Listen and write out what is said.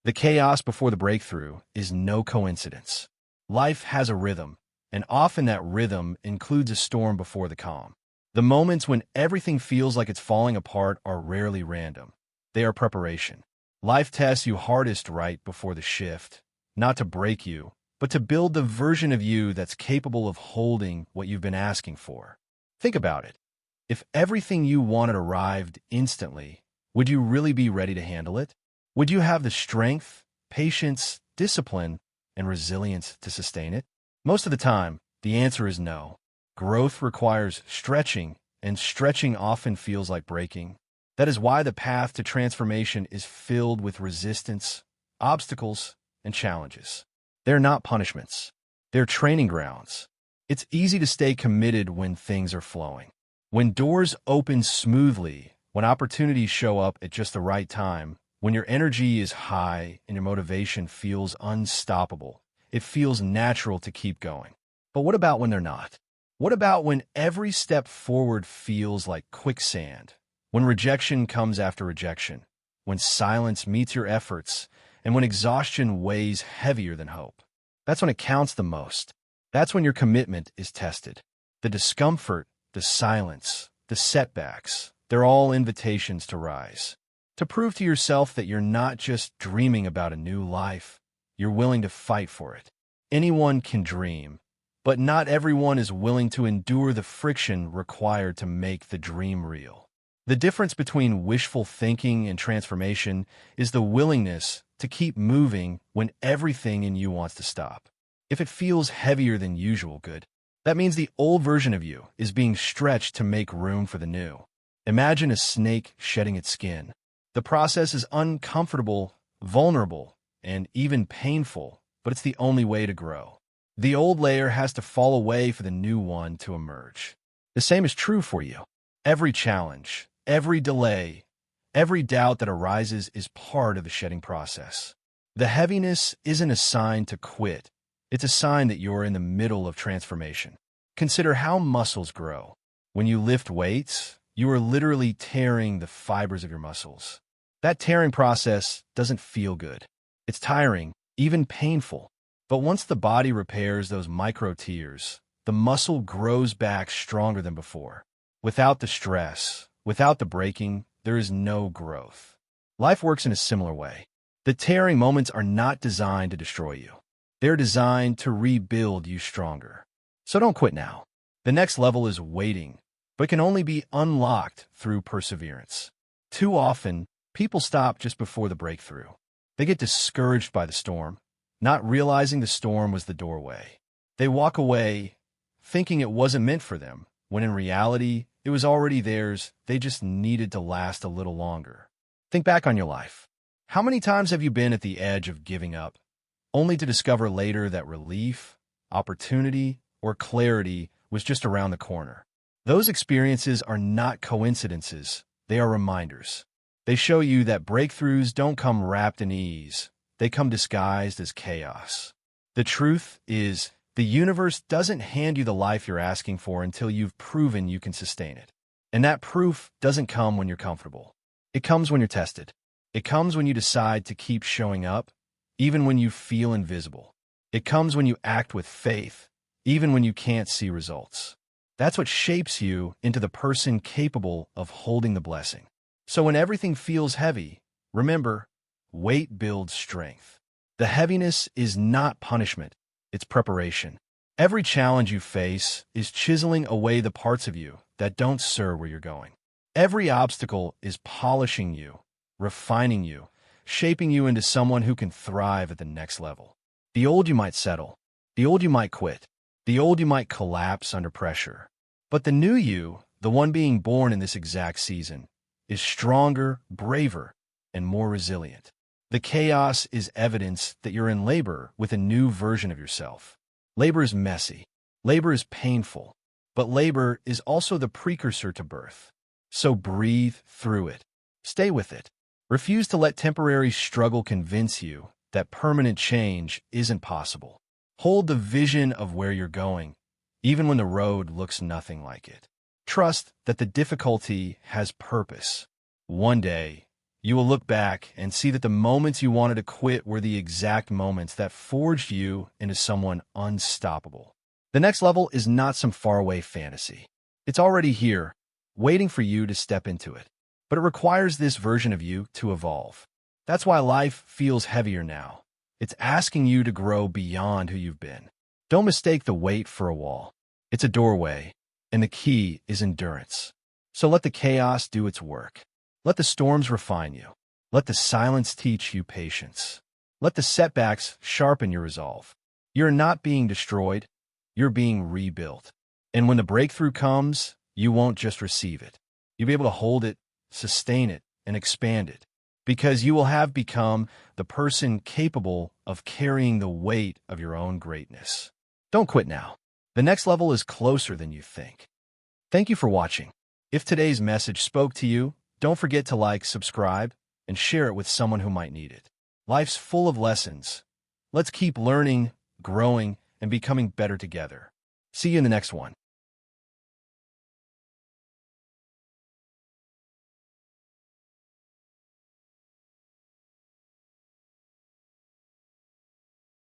The chaos before the breakthrough is no coincidence. Life has a rhythm, and often that rhythm includes a storm before the calm. The moments when everything feels like it's falling apart are rarely random. They are preparation. Life tests you hardest right before the shift, not to break you, but to build the version of you that's capable of holding what you've been asking for. Think about it. If everything you wanted arrived instantly, would you really be ready to handle it? Would you have the strength, patience, discipline, and resilience to sustain it? Most of the time, the answer is no. Growth requires stretching, and stretching often feels like breaking. That is why the path to transformation is filled with resistance, obstacles, and challenges. They're not punishments. They're training grounds. It's easy to stay committed when things are flowing. When doors open smoothly, when opportunities show up at just the right time, when your energy is high and your motivation feels unstoppable, it feels natural to keep going. But what about when they're not? What about when every step forward feels like quicksand? When rejection comes after rejection? When silence meets your efforts? And when exhaustion weighs heavier than hope? That's when it counts the most. That's when your commitment is tested. The discomfort, the silence, the setbacks, they're all invitations to rise. To prove to yourself that you're not just dreaming about a new life, you're willing to fight for it. Anyone can dream, but not everyone is willing to endure the friction required to make the dream real. The difference between wishful thinking and transformation is the willingness to keep moving when everything in you wants to stop. If it feels heavier than usual, good. That means the old version of you is being stretched to make room for the new. Imagine a snake shedding its skin. The process is uncomfortable, vulnerable, and even painful, but it's the only way to grow. The old layer has to fall away for the new one to emerge. The same is true for you. Every challenge, every delay, every doubt that arises is part of the shedding process. The heaviness isn't a sign to quit. It's a sign that you're in the middle of transformation. Consider how muscles grow. When you lift weights, you are literally tearing the fibers of your muscles. That tearing process doesn't feel good. It's tiring, even painful. But once the body repairs those micro tears, the muscle grows back stronger than before. Without the stress, without the breaking, there is no growth. Life works in a similar way. The tearing moments are not designed to destroy you. They're designed to rebuild you stronger. So don't quit now. The next level is waiting, but can only be unlocked through perseverance. Too often, people stop just before the breakthrough. They get discouraged by the storm, not realizing the storm was the doorway. They walk away thinking it wasn't meant for them, when in reality, it was already theirs. They just needed to last a little longer. Think back on your life. How many times have you been at the edge of giving up, only to discover later that relief, opportunity, or clarity was just around the corner? Those experiences are not coincidences. They are reminders. They show you that breakthroughs don't come wrapped in ease. They come disguised as chaos. The truth is, the universe doesn't hand you the life you're asking for until you've proven you can sustain it. And that proof doesn't come when you're comfortable. It comes when you're tested. It comes when you decide to keep showing up, even when you feel invisible. It comes when you act with faith, even when you can't see results. That's what shapes you into the person capable of holding the blessing. So when everything feels heavy, remember, weight builds strength. The heaviness is not punishment, it's preparation. Every challenge you face is chiseling away the parts of you that don't serve where you're going. Every obstacle is polishing you, refining you, shaping you into someone who can thrive at the next level. The old you might settle. The old you might quit. The old you might collapse under pressure. But the new you, the one being born in this exact season, is stronger, braver, and more resilient. The chaos is evidence that you're in labor with a new version of yourself. Labor is messy. Labor is painful. But labor is also the precursor to birth. So breathe through it. Stay with it. Refuse to let temporary struggle convince you that permanent change isn't possible. Hold the vision of where you're going, even when the road looks nothing like it. Trust that the difficulty has purpose. One day, You will look back and see that the moments you wanted to quit were the exact moments that forged you into someone unstoppable. The next level is not some faraway fantasy. It's already here, waiting for you to step into it. But it requires this version of you to evolve. That's why life feels heavier now. It's asking you to grow beyond who you've been. Don't mistake the weight for a wall. It's a doorway, and the key is endurance. So let the chaos do its work. Let the storms refine you. Let the silence teach you patience. Let the setbacks sharpen your resolve. You're not being destroyed. You're being rebuilt. And when the breakthrough comes, you won't just receive it. You'll be able to hold it, sustain it, and expand it. Because you will have become the person capable of carrying the weight of your own greatness. Don't quit now. The next level is closer than you think. Thank you for watching. If today's message spoke to you, don't forget to like, subscribe, and share it with someone who might need it. Life's full of lessons. Let's keep learning, growing, and becoming better together. See you in the next one.